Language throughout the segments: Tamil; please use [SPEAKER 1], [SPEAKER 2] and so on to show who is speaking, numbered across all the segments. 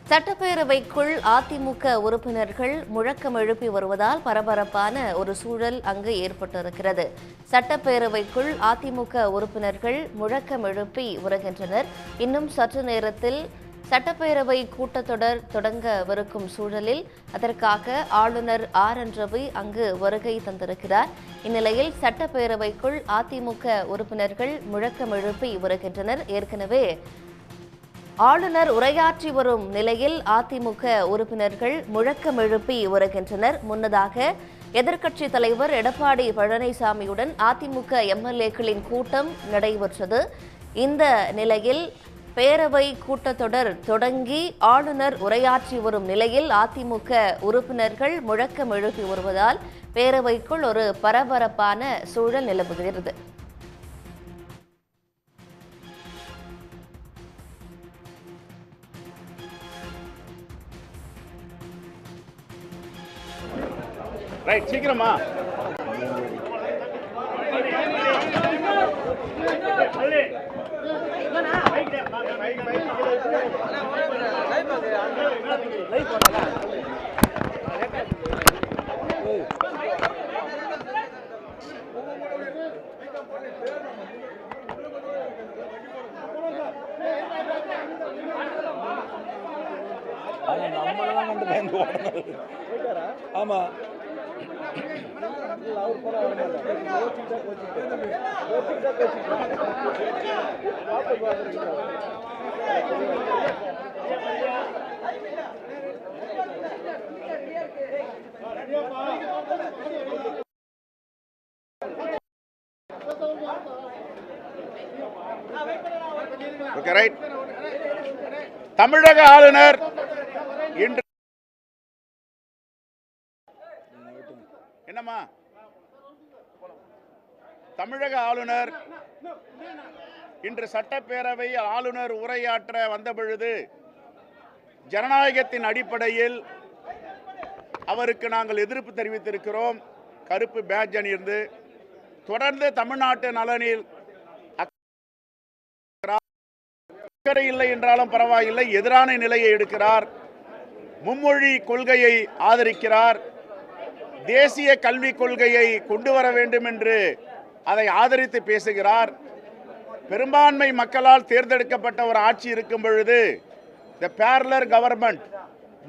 [SPEAKER 1] சட்டப்பேரவைக்குள் அதிமுக உறுப்பினர்கள் முழக்கம் எழுப்பி வருவதால் பரபரப்பான ஒரு சூழல் அங்கு ஏற்பட்டிருக்கிறது. சட்டப்பேரவைக்குள் அதிமுக உறுப்பினர்கள் முழக்கம் எழுப்பி வருகின்றனர். இன்னும் சற்று நேரத்தில் சட்டப்பேரவை கூட்டத்தொடர் தொடங்கவிருக்கும் சூழலில் அதற்காக ஆளுநர் RN ரவி அங்கு வருகை தந்திருக்கிறார். இந்நிலையில் சட்டப்பேரவைக்குள் அதிமுக உறுப்பினர்கள் முழக்கம் எழுப்பி வருகின்றனர். ஏற்கனவே ஆளுநர் உரையாற்றி வரும் நிலையில் அதிமுக உறுப்பினர்கள் முழக்கம் எழுப்பி வருகின்றனர். முன்னதாக எதிர்க்கட்சித் தலைவர் எடப்பாடி பழனிசாமியுடன் அதிமுக MLAக்களின் கூட்டம் நடைபெற்றது. இந்த நிலையில் பேரவை கூட்டத்தொடர் தொடங்கி ஆளுநர் உரையாற்றி வரும் நிலையில் அதிமுக உறுப்பினர்கள் முழக்கம் எழுப்பி வருவதால் பேரவைக்குள் ஒரு பரபரப்பான சூழல் நிலவுகிறது.
[SPEAKER 2] ரைட், சீக்கிரமா நம்மளெல்லாம் கண்டு பயந்து ஓடணும். ஆமா, ஓகே, ரைட். தமிழக ஆளுநர் இன்று என்னம்மா தமிழக ஆளுநர் இன்று சட்டப்பேரவை ஆளுநர் உரையாற்ற வந்த பொழுது ஜனநாயகத்தின் அடிப்படையில் அவருக்கு நாங்கள் எதிர்ப்பு தெரிவித்திருக்கிறோம். கருப்பு பேட்ஜ் அணிந்து தொடர்ந்து தமிழ்நாட்டு நலனில் அக்கறை இல்லை என்றாலும் பரவாயில்லை, எதிரான நிலையை எடுக்கிறார். மும்மொழி கொள்கையை ஆதரிக்கிறார். தேசிய கல்விக் கொள்கையை கொண்டு வர வேண்டும் என்று அதை ஆதரித்து பேசுகிறார். பெரும்பான்மை மக்களால் தேர்ந்தெடுக்கப்பட்ட ஒரு ஆட்சி இருக்கும் பொழுது தி பேரலர் கவர்மெண்ட்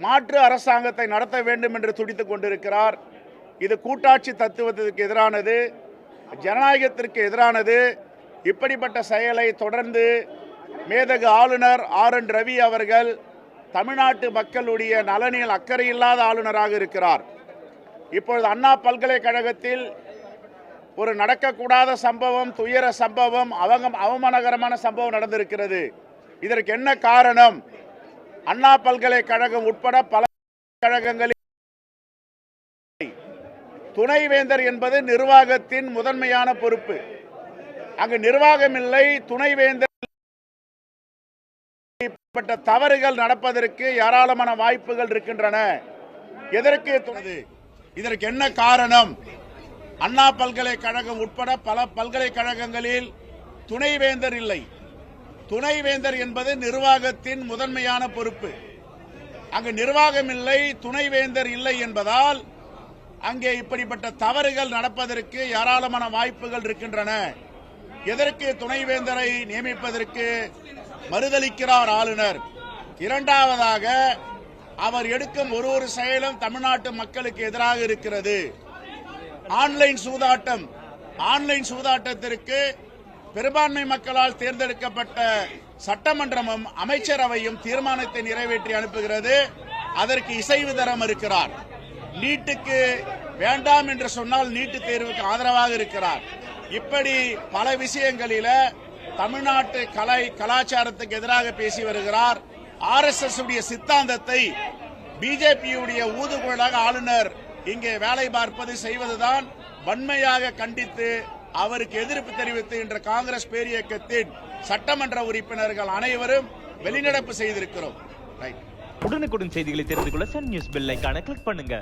[SPEAKER 2] மாற்று அரசாங்கத்தை நடத்த வேண்டும் என்று துடித்துக் கொண்டிருக்கிறார். இது கூட்டாட்சி தத்துவத்திற்கு எதிரானது, ஜனநாயகத்திற்கு எதிரானது. இப்படிப்பட்ட செயலை தொடர்ந்து மேதகு ஆளுநர் RN ரவி அவர்கள் தமிழ்நாட்டு மக்களுடைய நலனில் அக்கறை இல்லாத ஆளுநராக இருக்கிறார். இப்பொழுது அண்ணா பல்கலைக்கழகத்தில் ஒரு நடக்கக்கூடாத சம்பவம், துயர சம்பவம், அவமானகரமான சம்பவம் நடந்திருக்கிறது. இதற்கு என்ன காரணம்? அண்ணா பல்கலைக்கழகம் உட்பட பல கழகங்களில் துணைவேந்தர் என்பது நிர்வாகத்தின் முதன்மையான பொறுப்பு. அங்கு நிர்வாகம் இல்லை, துணைவேந்தர். தவறுகள் நடப்பதற்கு ஏராளமான வாய்ப்புகள் இருக்கின்றன. இதற்கு என்ன காரணம்? அண்ணா பல்கலைக்கழகம் உட்பட பல பல்கலைக்கழகங்களில் துணைவேந்தர் இல்லை. துணைவேந்தர் என்பது நிர்வாகத்தின் முதன்மையான பொறுப்பு. அங்கு நிர்வாகம் இல்லை, துணைவேந்தர் இல்லை என்பதால் அங்கே இப்படிப்பட்ட தவறுகள் நடப்பதற்கு ஏராளமான வாய்ப்புகள் இருக்கின்றன. எதற்கு துணைவேந்தரை நியமிப்பதற்கு மறுதளிக்கிறார் ஆளுநர். இரண்டாவதாக, அவர் எடுக்கும் ஒரு செயலும் தமிழ்நாட்டு மக்களுக்கு எதிராக இருக்கிறது. ஆன்லைன் சூதாட்டத்திற்கு பெரும்பான்மை மக்களால் தேர்ந்தெடுக்கப்பட்ட சட்டமன்றமும் அமைச்சரவையும் தீர்மானத்தை நிறைவேற்றி அனுப்புகிறது. அதற்கு இசைவு தர மறுக்கிறார். நீட்டுக்கு வேண்டாம் என்று சொன்னால் நீட்டு தேர்வுக்கு ஆதரவாக இருக்கிறார். இப்படி பல விஷயங்களில தமிழ்நாட்டு கலாச்சாரத்துக்கு எதிராக பேசி வருகிறார். RSS உடைய சித்தாந்தத்தை பிஜேபியுடைய ஊதுகுழலாக ஆளுநர் இங்கே வேலை பார்ப்பது செய்வதுதான் வன்மையாக கண்டித்து அவருக்கு எதிர்ப்பு தெரிவித்து இன்று காங்கிரஸ் பேரியக்கத்தின் சட்டமன்ற உறுப்பினர்கள் அனைவரும் வெளிநடப்பு செய்திருக்கிறோம்.
[SPEAKER 3] உடனுக்குடன் செய்திகளை தெரிந்து கொள்ள சன் நியூஸ் பெல் ஐகானை கிளிக் பண்ணுங்க.